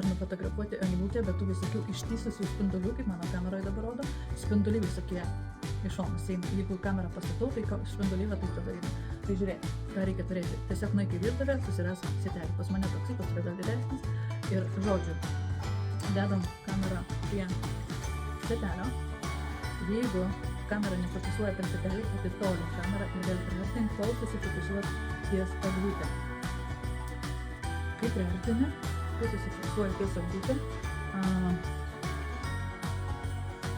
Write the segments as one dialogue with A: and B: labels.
A: nufotografuoti eglutę, bet tų visokių ištįsusių spindulių, kaip mano kameroje dabar rodo, spinduliai visokie iš šono seina. Jeigu kamerą pastatau, tai spinduliai va taip tada eina. Tai žiūrėk, ką reikia turėti. Tiesiog nueik į virtuvę, susirask sietelį. Pas mane toks ypas yra gal didesnis. Ir žodžiu, dedam kamerą prie sietelio. Jeigu kamera nefokusuoja per sietelį, atitolink kamerą ir gali priartinti, kol susifokusuot ties eglutę. Kai priartini, kai susifokusuoja ties eglutę,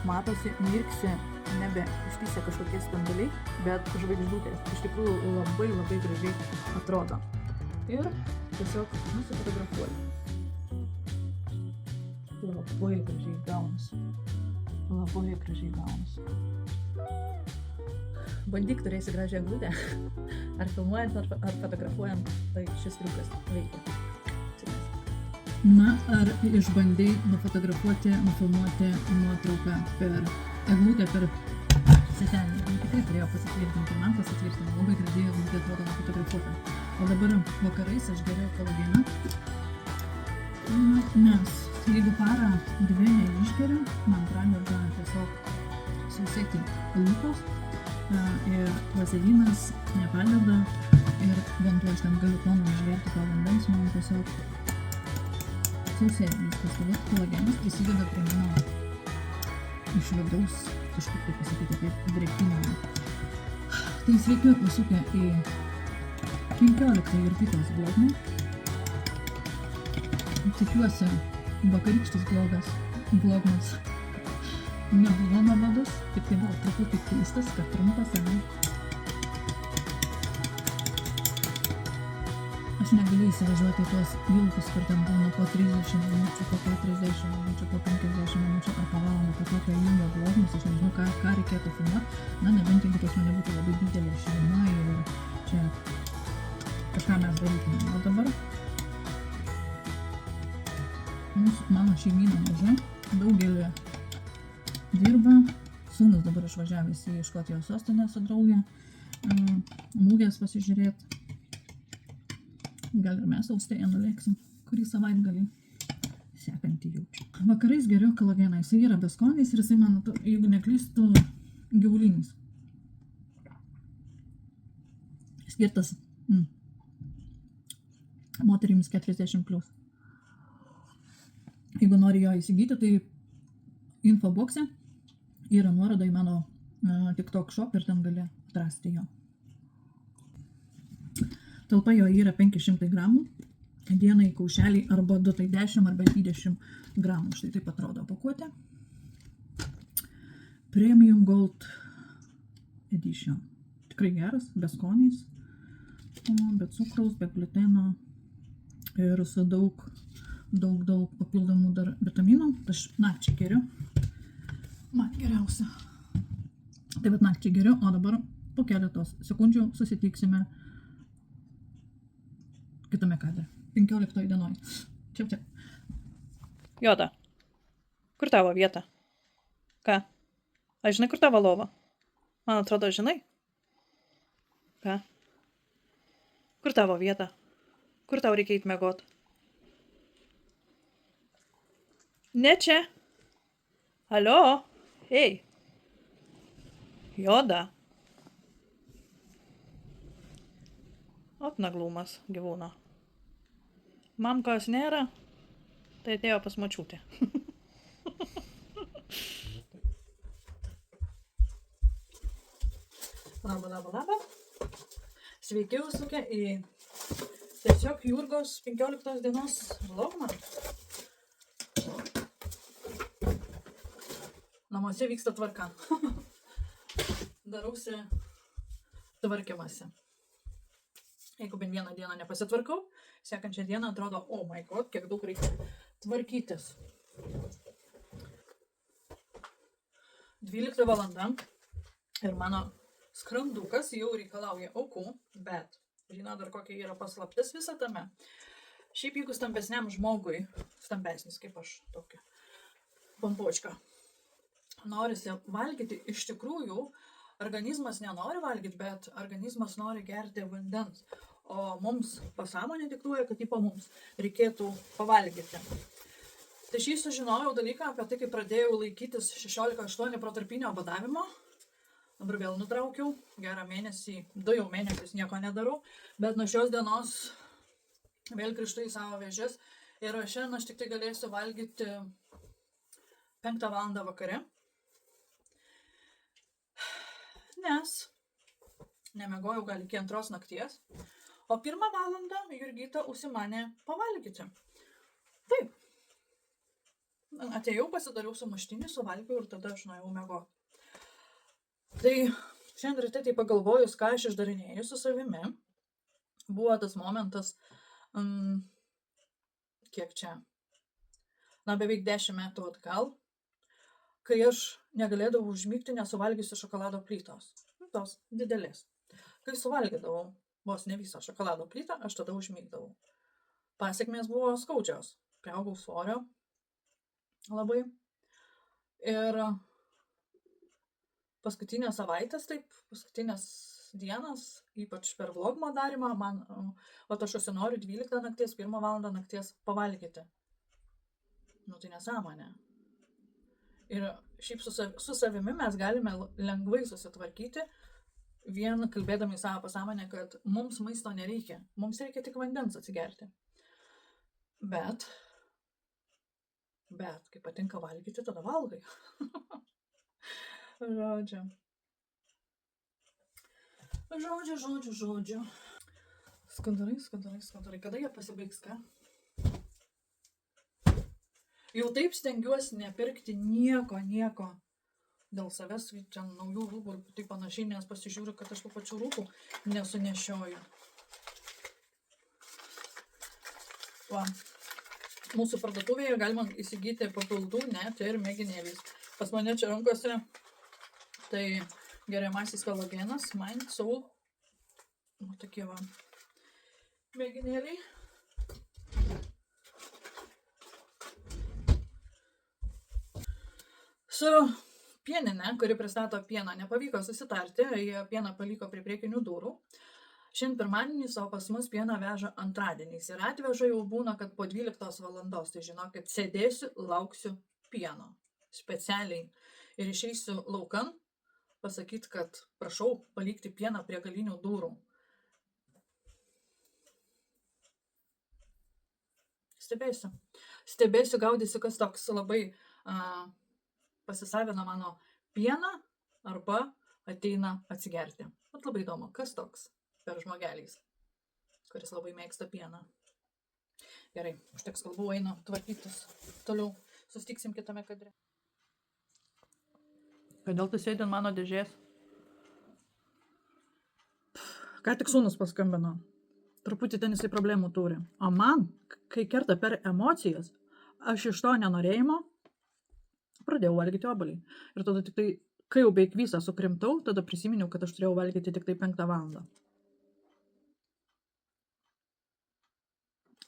A: matosi, mirksi nebe ištįsę kažkokie spinduliai, bet žvaigždutės. Iš tikrųjų labai labai gražiai atrodo. Ir tiesiog nusifotografuoju. Labai gražiai gaunasi. Labai gražiai gaunasi. Bandyk turėsi gražią eglutę. Ar filmuojant, ar fotografuojant, tai šis triukas veikia. Na, ar išbandai nufotografuoti, nufilmuoti nuotrauką per eglutę, per sietelį? Tikrai turėjo pasitvirtinti, man pasitvirtino, labai gražiai eglutė atrodo nufotografuota. O dabar vakarais aš geriu kolageną, nes jeigu parą dvi neišgeriu, man pradeda tiesiog sausėti lūpos ir vazelinas nepadeda ir bent aš ten galiu toną išgerti to vandens, man tiesiog sausėja viskas. Tai kolagenas prisideda prie mano iš vidaus, kažkaip taip pasakyti, kaip drėkinimą. Tai sveiki pasukę į 15 Jurgitos blogą. Tikiuosi, vakarykštis vlogmas nebuvo nuobodus, tik tai buvo truputį keistas, kad trumpas, ane. Aš negaliu įsivažiuoti tuos ilgus, kur ten būna po 30 minučių, po 40 minučių, po 50 minučių ar po valandą, po tokio ilgo vlogmas, aš nežinau, ką reikėtų filmuoti. Na, nebent jeigu pas mane būtų labai didelė šeima ir čia kažką mes darytume. O dabar mano šeimyna maža, daugelį dirba, sūnus dabar išvažiavęs į Škotijos sostinę su drauge, mūgės pasižiūrėti. Gal ir mes Austėje nulėksim, kurį savaitgalį sekantį jaučiu. Vakarais geriu kolageną, jisai yra beskoniais ir jisai, man, jeigu neklystu, gyvulinis. Skirtas moterims 40+. Jeigu nori jo įsigyti, tai infoboxe yra nuoroda į mano TikTok shop ir ten gali atrasti jo. Talpa jo yra 500 gramų, dienai kaušeliai arba 2 tai 10 arba 20 gramų. Štai taip atrodo pakuotė. Premium Gold Edition. Tikrai geras, be skoniais, be cukraus, be gluteno ir su daug papildomų dar vitaminų. Aš nakčiai geriu. Man geriausia. Taip pat nakčiai geriu, o dabar po keletos sekundžių susitiksime kitame kadre. 15 dienoj. Čia.
B: Joda, kur tavo vieta? Ką? Aš žinai, kur tavo lova? Man atrodo, žinai? Ką? Kur tavo vieta? Kur tau reikia eit miegot? Ne čia. Alio? Ei. Joda. Ot naglūmas gyvūno. Mamkos nėra, tai atėjo pas močiutę.
A: Labą. Sveiki užsukę į tiesiog Jurgos 15 dienos vlogą. Namuose vyksta tvarka. Darausi tvarkymasi. Jeigu bent vieną dieną nepasitvarkau, sekančią dieną atrodo, oh my god, kiek daug reikia tvarkytis. 12 valanda ir mano skrandukas jau reikalauja aukų, bet žinau dar kokia yra paslaptis visą tame. Šiaip jeigu stambesniam žmogui, stambesnis kaip aš tokia pompočka, norisi valgyti, iš tikrųjų organizmas nenori valgyti, bet organizmas nori gerti vandens. O mums pasąmonė diktuoja, kad mums reikėtų pavalgyti. Tai šį sužinojau dalyką apie tai, kai pradėjau laikytis 16-8 protarpinio badavimo. Dabar vėl nutraukiau, gerą mėnesį, 2 jau mėnesius nieko nedarau, bet nuo šios dienos vėl grįžtu į savo vėžes ir šiandien aš tik tai galėsiu valgyti 5 valandą vakare, nes nemiegojau gal iki 2 nakties, o 1 valandą Jurgita užsimanė pavalgyti. Taip. Atėjau, pasidariau sumuštinį, suvalgiau ir tada aš nuėjau miegoti. Tai šiandien ryte tai pagalvojus, ką aš išdarinėjau su savimi, buvo tas momentas, kiek čia, beveik 10 metų atgal, kai aš negalėdavau užmigti nesuvalgysiu šokolado plytos. Tos didelės. Kai suvalgydavau vos ne visą šokolado plytą, aš tada užmigdavau. Pasekmės buvo skaudžios. Priaugau svorio labai. Ir paskutinės savaitės, paskutinės dienas, ypač per vlogmo darymą, man, aš noriu 12 nakties, 1 valandą nakties pavalgyti. Tai nesąmonė. Ir šiaip su savimi mes galime lengvai susitvarkyti, vien kalbėdami savo pasąmonę, kad mums maisto nereikia, mums reikia tik vandens atsigerti. Bet, kai patinka valgyti, tada valgai. Žodžiu. Skandarai. Kada jie pasibaigs, ką? Jau taip stengiuosi nepirkti nieko dėl savęs, čia naujų rūbų ir taip panašiai, nes pasižiūriu, kad aš tų pačių rūbų nesunešioju. Va. Mūsų parduotuvėje galima įsigyti papildų net ir mėginėliais. Pas mane čia rankose tai geriamasis kolagenas, Mind Soul. Tokie va mėginėliai. Su pieninė, kuri pristato pieną, nepavyko susitarti, jie pieną paliko prie priekinių durų. Šiandien pirmadienį, o pas mus pieną veža antradieniais ir atveža jau būna, kad po 12 valandos, tai žinokit, sėdėsiu, lauksiu pieno specialiai ir išeisiu laukan, pasakyti, kad prašau palikti pieną prie galinių durų. Stebėsiu, gaudysiu, kas toks labai pasisavina mano pieną arba ateina atsigerti. Bet labai įdomu, kas toks per žmogelys, kuris labai mėgsta pieną. Gerai, užteks kalbų, einu tvarkytis. Toliau susitiksim kitame kadre. Kodėl tu sėdi ant mano dėžės? Ką tik sūnus paskambino. Truputį ten jisai problemų turi. O man, kai kerta per emocijas, aš iš to nenorėjimo pradėjau valgyti obuolį. Ir tada tik tai, kai jau beveik visą sukrimtau, tada prisiminiau, kad aš turėjau valgyti tik tai 5 valandą.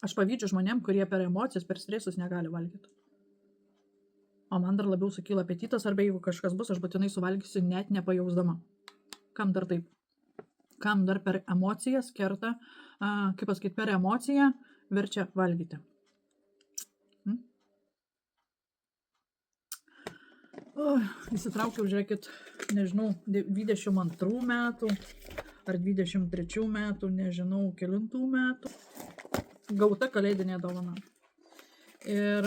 A: Aš pavydžiu žmonėm, kurie per emocijas, per stresus negali valgyti. O man dar labiau sukyla apetitas, arba jeigu kažkas bus, aš būtinai suvalgysiu net nepajausdama. Kam dar taip? Kam dar per emocijas kerta, kaip pasakyti, per emociją verčia valgyti? Įsitraukiau, žiūrėkit, nežinau, 22 metų ar 23 metų, nežinau, kelintų metų. Gauta kalėdinė dovana. Ir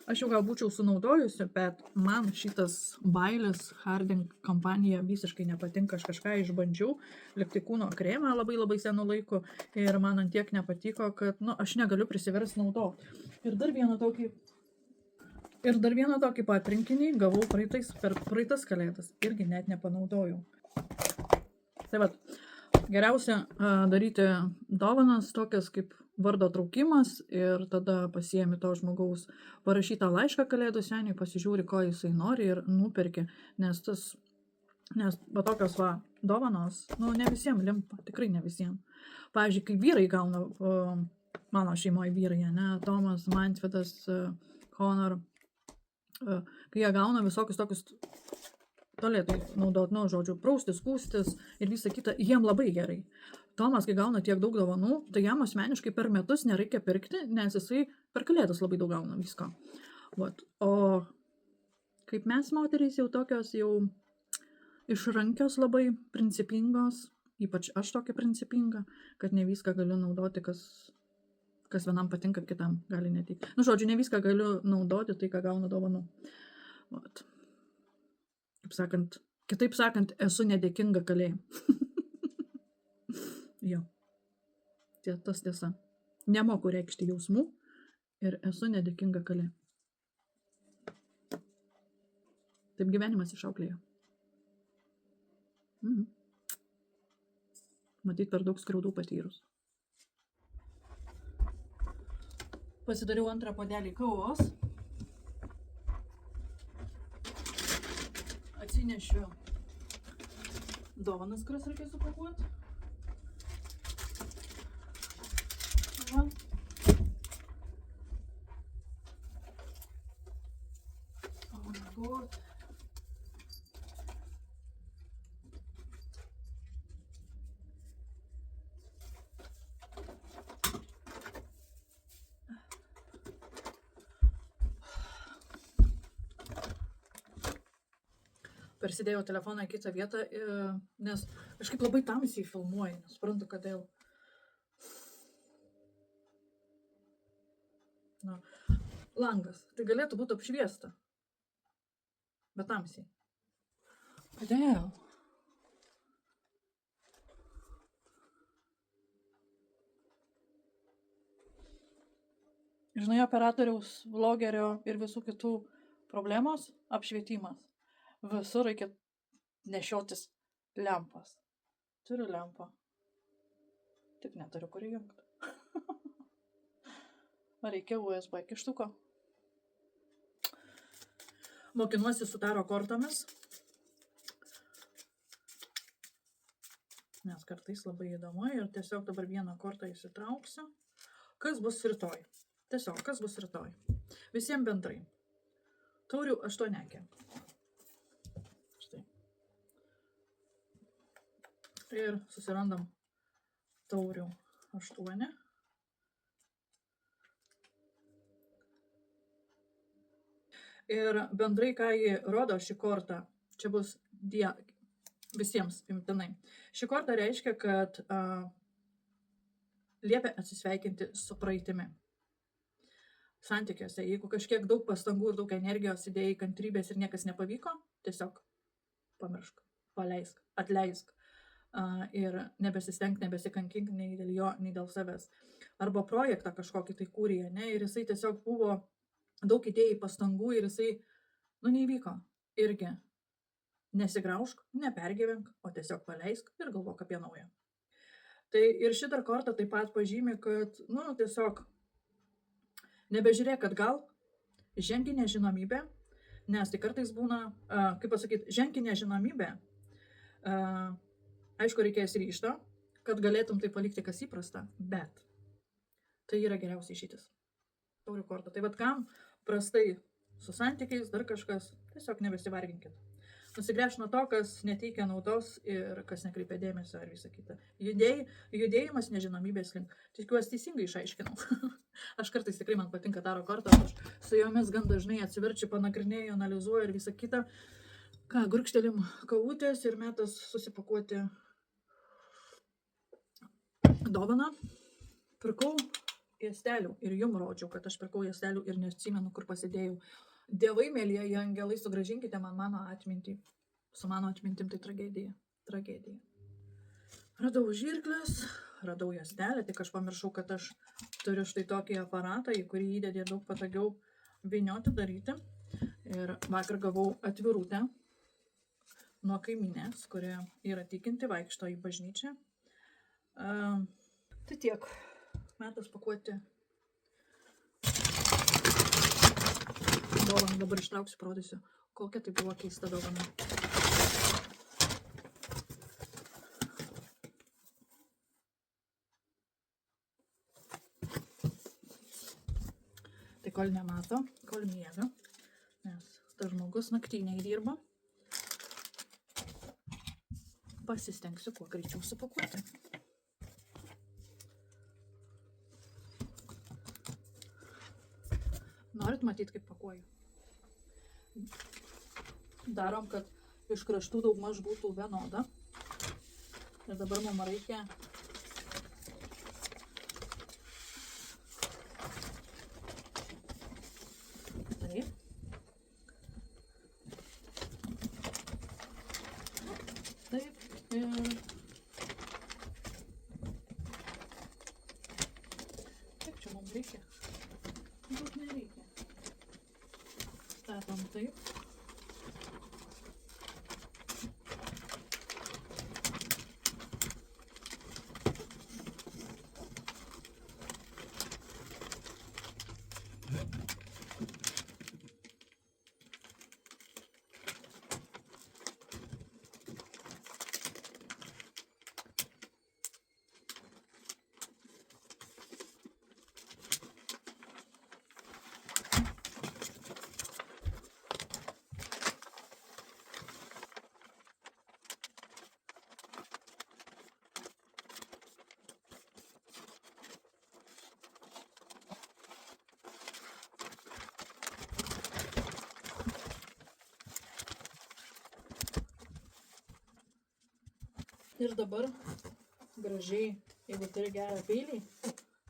A: aš jau gal būčiau sunaudojusi, bet man šitas Baileys Harding kampanija visiškai nepatinka. Aš kažką išbandžiau, likti kūno kremą labai senų laikų ir man antiek nepatiko, kad aš negaliu prisiversti naudoti. Ir dar vieną tokį patrinkinį gavau per praeitas kalėdas. Irgi net nepanaudojau. Tai vat, geriausia daryti dovanas tokias kaip vardo traukimas ir tada pasiemi to žmogaus parašytą laišką kalėdų seniui, pasižiūri, ko jisai nori ir nuperki, nes tokios dovanos, ne visiems limpa, tikrai ne visiems. Pavyzdžiui, kai vyrai gauna, mano šeimoje vyrai, Tomas, Mantvidas, Honor, kai jie gauna visokius tokius tualetai naudot, praustis, skūstis ir visa kita, jiem labai gerai. Tomas, kai gauna tiek daug dovanų, tai jam asmeniškai per metus nereikia pirkti, nes jisai per kalėdas labai daug gauna visko. Vat. O kaip mes moterys jau tokios jau išrankios labai, principingos, ypač aš tokia principinga, kad ne viską galiu naudoti, kas vienam patinka, kitam gali netikti. Nu, žodžiu, ne viską galiu naudoti, tai ką gaunu dovanų. Vat. Kitaip sakant, esu nedėkinga kalė. Jo. Tas tiesa. Nemoku reikšti jausmų ir esu nedėkinga kalė. Taip gyvenimas išauklėjo. Matyt, per daug skriaudų patyrus. Pasidariau antrą puodelį kavos. Atsinešiu dovanas, kurias reikia supakuoti. Va. Oh my god. Persidėjau telefoną į kitą vietą, nes kažkaip labai tamsiai filmuoju, nesuprantu kodėl. Na, langas, tai galėtų būti apšviesta, bet tamsiai. Kodėl? Žinai, operatoriaus, vlogerio ir visų kitų problemos - apšvietimas. Visur reikia nešiotis lempas. Turiu lempą. Tik neturiu kur įjungti. Ar reikia USB kištuko? Mokinuosi su taro kortomis. Nes kartais labai įdomu ir tiesiog dabar vieną kortą įsitrauksiu. Kas bus rytoj? Tiesiog, kas bus rytoj? Visiems bendrai. Taurių 8. Ir susirandam taurių 8. Ir bendrai, ką jį rodo šį kortą, čia bus visiems imtinai. Šį kortą reiškia, kad liepia atsisveikinti su praeitimi. Santykiuose, jeigu kažkiek daug pastangų ir daug energijos įdėjai, kantrybės ir niekas nepavyko, tiesiog pamiršk, paleisk, atleisk. Ir nebesistenk, nebesikankink nei dėl jo, nei dėl savęs. Arba projektą kažkokį tai kūrė, ne, ir jisai tiesiog buvo daug įdėjai pastangų ir jisai, neįvyko. Irgi nesigraužk, nepergyvenk, o tiesiog paleisk ir galvok apie naują. Tai ir šitą kortą taip pat pažymi, kad, tiesiog nebežiūrėk atgal, žengi nežinomybę, nes tai kartais būna, kaip pasakyti, žengi nežinomybę, aišku, reikės ryžto, kad galėtum tai palikti kas įprasta, bet tai yra geriausia išeitis. Taurių korta. Tai vat kam prastai su santykiais, dar kažkas, tiesiog nebesivarginkit. Nusigręžk nuo to, kas neteikia naudos ir kas nekreipia dėmesio ir visą kitą. Judėjimas nežinomybės link. Tikiuosi teisingai išaiškinau. Aš kartais tikrai man patinka taro kortos, aš su jomis gan dažnai atsiverčiu, panagrinėju, analizuoju ir visą kitą. Ką, gurkštelim kavutės ir metas susipakuoti dovaną. Pirkau juostelių ir jum rodžiau, kad aš pirkau juostelių ir neatsimenu, kur pasidėjau. Dievai, mėlyjeji angelai, sugrąžinkite man mano atmintį. Su mano atmintim tai tragedija. Tragedija. Radau žirkles, radau juostelę, tik aš pamiršau, kad aš turiu štai tokį aparatą, į kurį įdedė daug patogiau vynioti, daryti. Ir vakar gavau atvirutę nuo kaimynės, kuri yra tikinti, vaikšto į bažnyčią. Tai tiek. Metas pakuoti. Dovaną dabar ištrauksiu, parodysiu, kokia tai buvo keista dovana. Tai kol nemato, kol miega, nes tas žmogus naktiniai dirba, pasistengsiu kuo greičiau supakuoti. Norit matyti, kaip pakuoju? Darom, kad iš kraštų daugmaž būtų vienoda. Ir dabar mums reikia taip. Taip. Ir kiek čia mums reikia? Daug nereikia. Statom taip. Ir dabar gražiai, jeigu turi gerą peilį,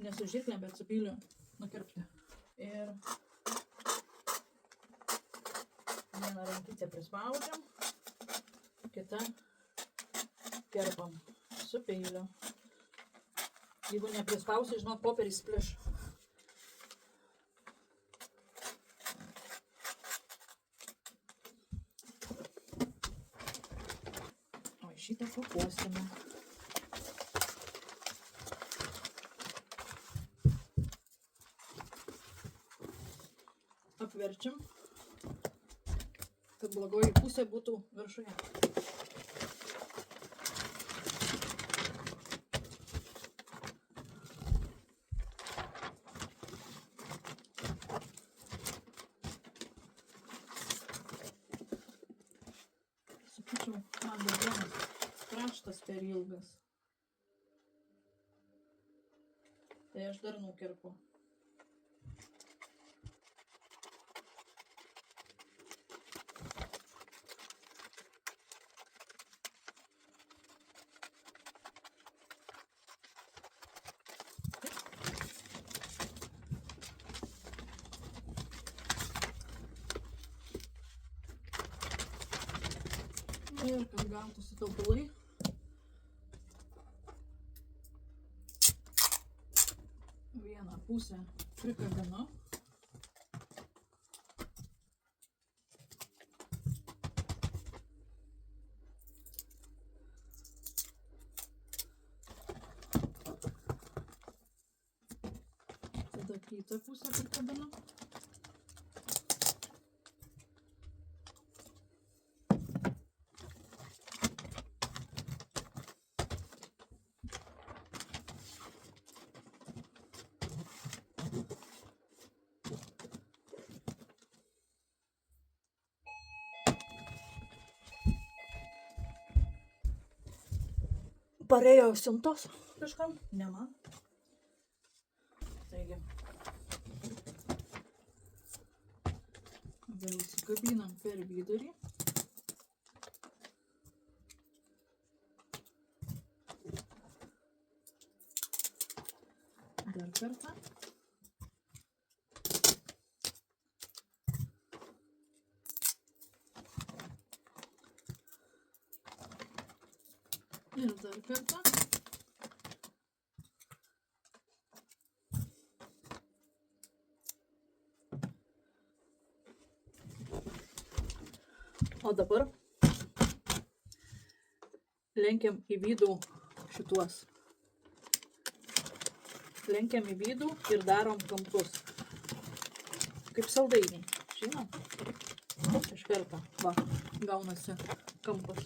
A: ne su žirklėm, bet su peiliu nukirpti. Ir vieną rankytę prispaudžiam, kitą kerpam su peiliu. Jeigu neprispausi, žinok, popieris spliš. Šitą pakuosime. Apverčiam, kad blogoji pusė būtų viršuje. Sakyčiau, man dar vienas kraštas per ilgas. Tai aš dar nukirpu. Ir kad gautųsi tobulai. Vieną pusę prikabinu. Tada kitą pusę prikabinu. Parėjo siuntos kažkam, ne man. Taigi, vėl įsikabinam per vidurį. Dar kartą. Ir dar kartą. O dabar lenkiam į vidų šituos. Lenkiam į vidų ir darom kampus. Kaip saldainiai. Žinot? Iš karto. Va, gaunasi kampas.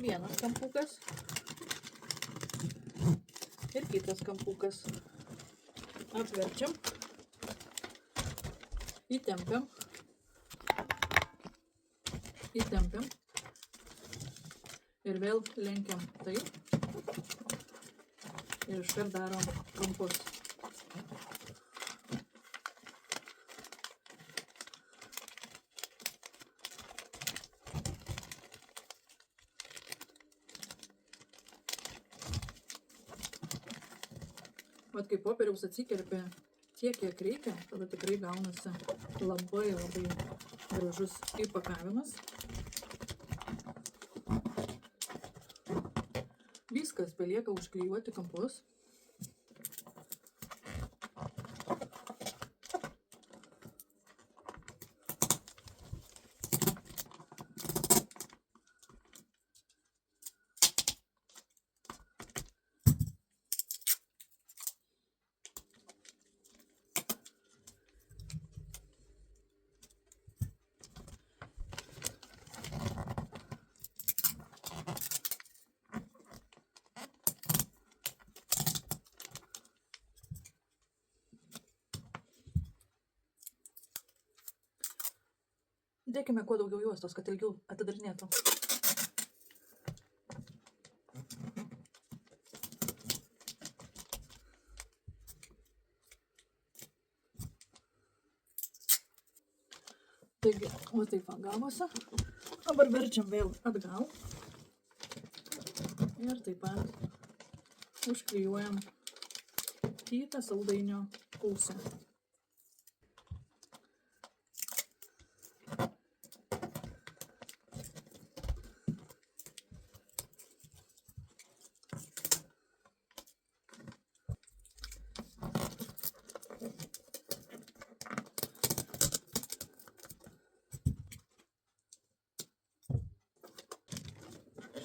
A: Vienas kampukas ir kitas kampukas. Apverčiam, įtempiam ir vėl lenkiam taip. Ir iškart darom kampus. Vat kai popieriaus atsikerpia tiek, kiek reikia, tada tikrai gaunasi labai gražus įpakavimas. Viskas, belieka užklijuoti kampus. Dėkime kuo daugiau juostos, kad ilgiau atidarinėtų. Taigi, o taip gavosi. Dabar verčiam vėl atgal. Ir taip pat užklijuojam kitą saldainio pusę.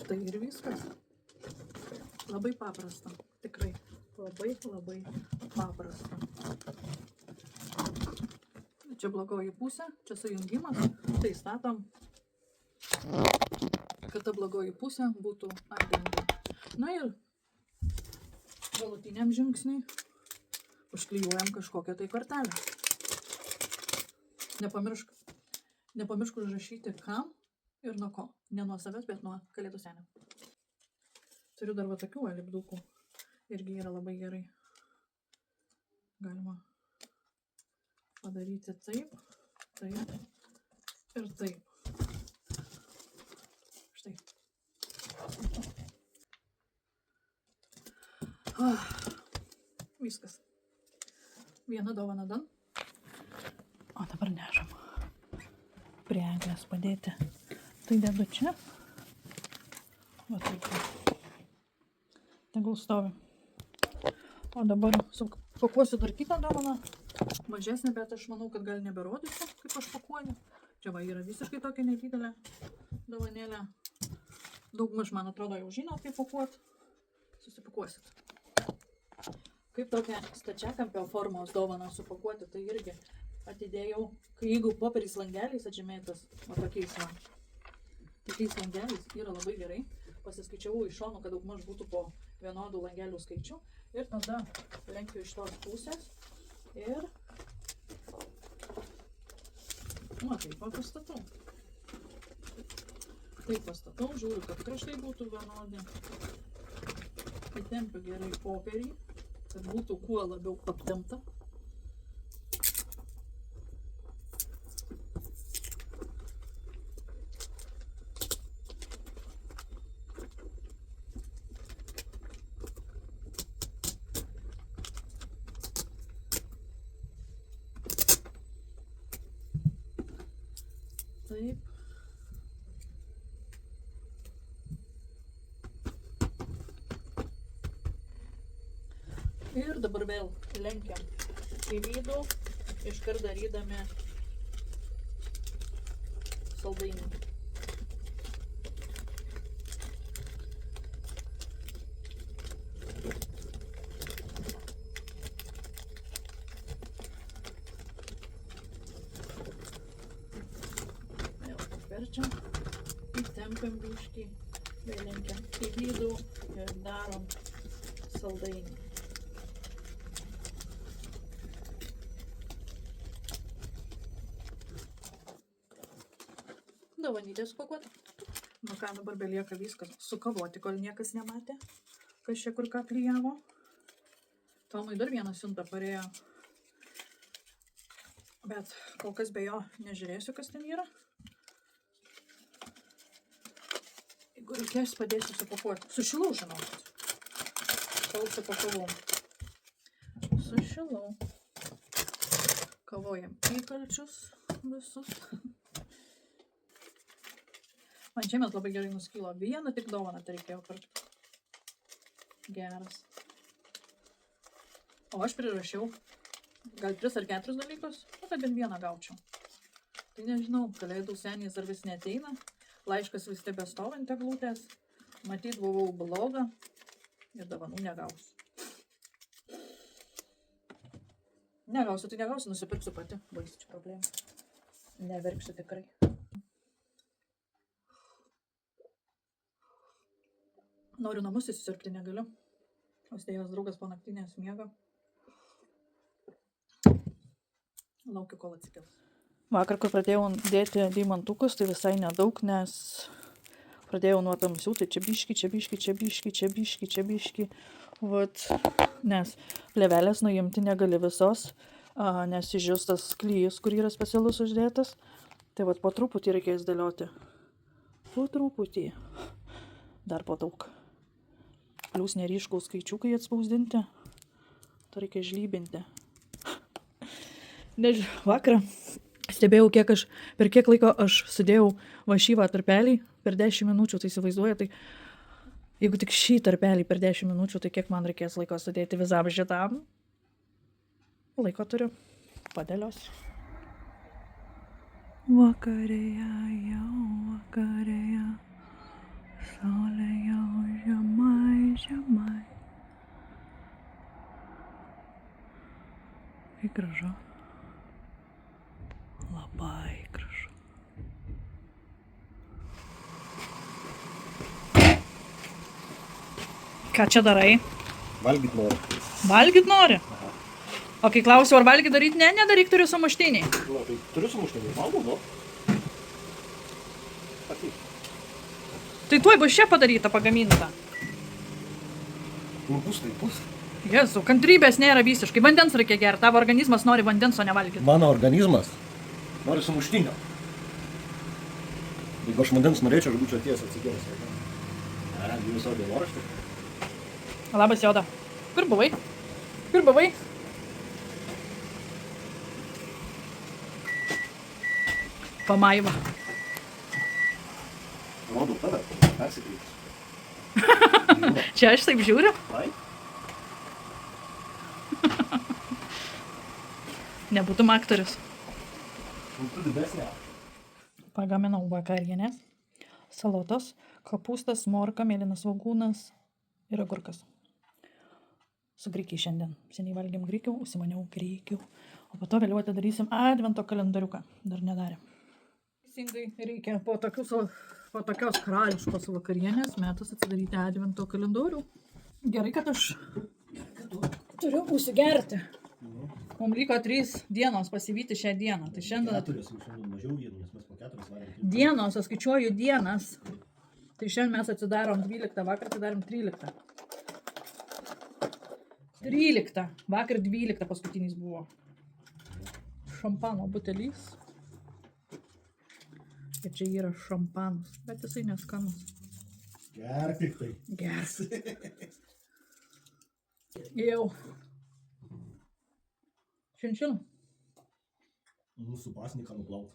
A: Štai ir viskas. Labai paprasta. Tikrai labai paprasta. Čia blogoji pusė, čia sujungimas. Tai statom, kad ta blogoji pusė būtų abejinga. Na ir galutiniam žingsniui užklijuojam kažkokią tai kortelę. Nepamiršk užrašyti kam ir nuo ko. Ne nuo savęs, bet nuo Kalėdų senio. Turiu dar va tokių lipdukų. Irgi yra labai gerai. Galima padaryti taip, taip ir taip. Štai. Viskas. Viena dovana dan. O dabar nešam. Prie eglės padėti. Tai dedu čia. Va taip. Tegul stovi. O dabar pakuosiu dar kitą dovaną. Mažesnė, bet aš manau, kad gal neberodysiu, kaip aš pakuoju. Čia va yra visiškai tokia nedidelė dovanėlė. Daugmaž, man atrodo, jau žinot, kaip pakuot. Susipakuosit. Kaip tokią stačiakampio formos dovaną supakuoti, tai irgi atidėjau, kai jeigu popieriais langeliais atžymėtas, o tokiais langeliais yra labai gerai. Pasiskaičiavau iš šono, kad daugmaž būtų po vienodų langelių skaičių. Ir tada lenkiu iš tos pusės ir taip pastatau. Taip pastatau, žiūriu, kad kraštai būtų vienodi. Įtempiu gerai popierį, kad būtų kuo labiau aptempta. Taip. Ir dabar vėl lenkiam į vidų, iškart darydami saldainį. Verčiam, įtempiam biškį, vėl lenkiam į vidų ir darom saldainį. Dovanytės pakuoti. Nu ką, dabar belieka viskas sukavoti, kol niekas nematė, kas čia kur ką klijavo. Tomui dar vieną siuntą parėjo. Bet kol kas be jo nežiūrėsiu, kas ten yra. Jeigu reikės, padėsiu supakuoti. Sušilau, žinau. Sausio pakavau. Sušilau. Kavojam įkalčius visus. Man šiemet labai gerai nuskilo. Vieną tik dovaną tai reikėjo pirkti. Geras. O aš prirašiau gal 3 ar 4 dalykus, o tai bent vieną gaučiau. Tai nežinau, kalėdų senis ar vis neteina. Laiškas vis tebestovint eglutės. Matyt, buvau bloga ir dovanų negausiu. Negausiu, tai negausiu, nusipirksiu pati. Baisiu čia problemą. Neverksiu tikrai. Noriu namus įsisirpti, negaliu. Austėjos draugas po naktinės miega. Laukiu, kol atsikels.
B: Vakar, kur pradėjau dėti deimantukus, tai visai nedaug, nes pradėjau nuo tamsių, tai čia biški. Vat, nes plėvelės nuimti negali visos, nes išžius tas klyjus, kur yra specialus uždėtas. Tai vat po truputį reikės dėlioti. Po truputį. Dar po daug. Plius neryškaus skaičiukai atspausdinti. To reikia žlybinti. Nežinau, vakarą stebėjau, per kiek laiko aš sudėjau va šį tarpelį per 10 minučių, tai įsivaizduoju, tai jeigu tik šį tarpelį per 10 minučių, tai kiek man reikės laiko sudėti vizabžį tam? Laiko turiu, padėliosiu. Vakarėje, jau vakarėje, saulė jau žemai. Kaip gražu. Labai gražu. Ką čia darai?
C: Valgyt noriu.
B: Valgyt nori?
C: Aha.
B: O kai klausiu, ar valgyt daryt, nedaryk, turiu sumuštinį.
C: Na, tai turiu sumuštinį, valgau, nu. Ateik.
B: Tai tuoj bus čia padaryta, pagaminta.
C: Nu, bus.
B: Jėzau, kantrybės nėra visiškai. Vandens reikia gerti. Tavo organizmas nori vandens, o ne valgyti.
C: Mano organizmas nori sumuštinio. Jeigu aš vandens norėčiau, aš būčiau atėjęs atsikėlęs. Jūs savo dienoraštį.
B: Labas, Joda. Kur buvai? Pamaiva.
C: Rodau tave, persikreipęs.
B: Čia aš taip žiūriu?
C: Ai?
B: Nebūtum aktorius.
C: Tu didesnė.
B: Pagaminau vakarienės, salotos, kopūstas, morka, mėlynas svogūnas ir agurkas. Su grikiai šiandien. Seniai valgėm grikių, užsimaniau grikių. O po to vėliau atidarysim advento kalendoriuką. Dar nedarėm. Teisingai reikia po tokios karališkos vakarienės metas atsidaryti advento kalendorių. Gerai, kad aš turiu užsigerti. Mums liko 3 dienos pasivyti šią dieną. Tai šiandien...
C: 4, šiandien mažiau dienų, nes mes po 4 valgėm.
B: Dienos, aš skaičiuoju dienas. Tai šiandien mes atsidarom 12, vakar atsidarom 13. 13. Vakar 12 paskutinis buvo. Šampano butelys. Ir čia yra šampanas, bet jisai neskanus.
C: Gerk tik tai.
B: Gerk. Jau. Šinšinu.
C: Mūsų pasniką nuplaut.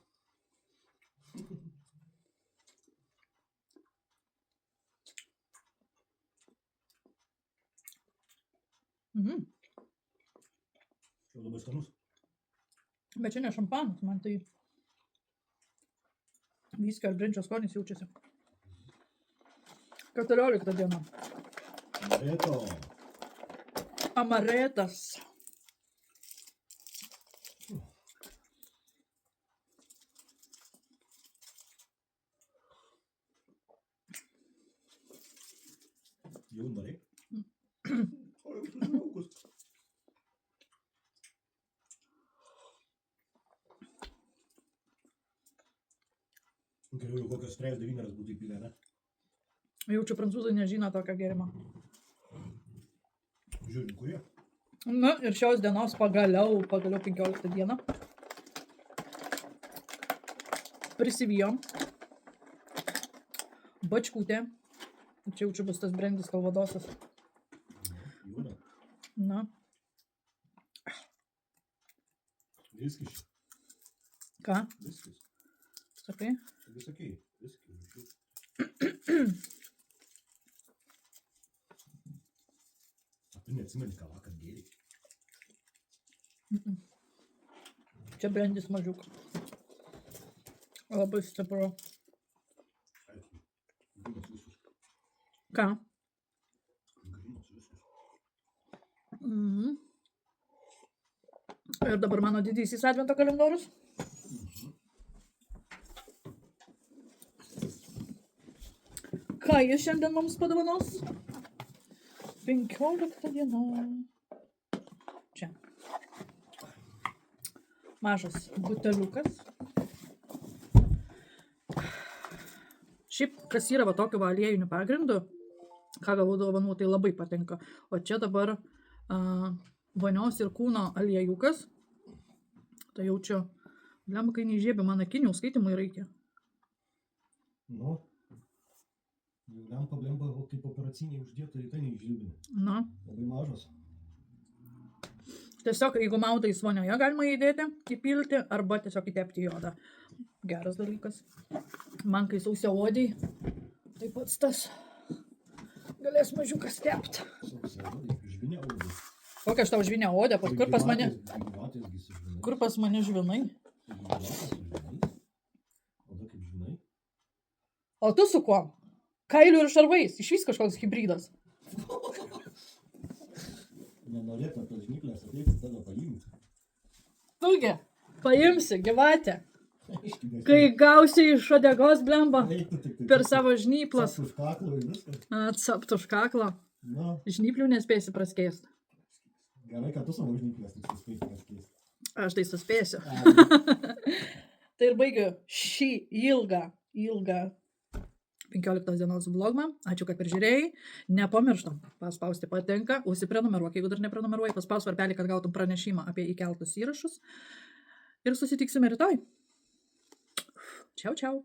C: Čia labai skanus.
B: Bet čia ne šampanas, man tai viskio ar brinčio skonis jaučiasi. 14 diena.
C: Amareto.
B: Amaretas.
C: Jau norėk? O, jau sužaukus. Geriau jau kokios 3-9 būtų įpilę, ne?
A: Jaučiu, prancūzai nežino tokio gėrimo.
C: Žiūrim, kurie?
A: Na ir šios dienos pagaliau 15 dieną. Prisivijom. Bačkutė. Čia jaučiu bus tas brandis kalvadosas.
C: Jūra.
A: Na,
C: Viskis.
A: ką?
C: Viskis.
A: Sakai?
C: Visokiai. Viskis. Tu neatsimeni, ką vakar gėrei.
A: Čia brandis mažiuk. Labai stipru.
C: Grinos visus.
A: Ką?
C: Grinos visus.
A: Mhm. Ir dabar mano didysis advento kalendorius. Ką jis šiandien mums padovanos? 15 diena. Čia. Mažas buteliukas. Šiaip, kas yra va tokio va aliejinių pagrindų, ką gavau dovanų, tai labai patinka. O čia dabar vonios ir kūno aliejukas. Tai jaučiu, blem, kai neįžiebė man akinių, skaitimui reikia.
C: Nu. Jau lempa blemba, kaip operaciniai uždėta, tai neįžilbinė.
A: Na,
C: Labai mažas.
A: tiesiog, jeigu maudais vonioje, galima įdėti, įpilti, arba tiesiog įtepti į odą. Geras dalykas. Man, kai sausia odai, taip pat tas galės mažiukas tepti.
C: Žvinė odai.
A: Kokia aš tau žvinę odę, kur pas mane,
C: Gyvatėsgi su žvinai.
A: kur pas mane žvinai?
C: Gyvatės su žvinais. Oda kaip žvinai.
A: O tu su kuo? Kailiu ir šarvais, išvis kažkoks hybridas.
C: Nenorėtų tos žnyplės ateiti, tada paimti.
A: Tugi, paimsi gyvatę, kai gausi iš odegos blemba per savo žnyplas.
C: Už kaklo ir viskas.
A: Atsapt už kaklo.
C: Na,
A: Žnyplių nespėsi praskėst.
C: gerai, kad tu savo žnyplės nesuspėji paskeisti.
A: Aš tai suspėsiu. Tai ir baigiu šį ilgą 15 dienos vlogą. Ačiū, kad peržiūrėjai. Nepamirštam paspausti patinka, užsiprenumeruok, jeigu dar neprenumeruoji, paspaus varpelį, kad gautum pranešimą apie įkeltus įrašus. Ir susitiksime rytoj. Čiau, čiau.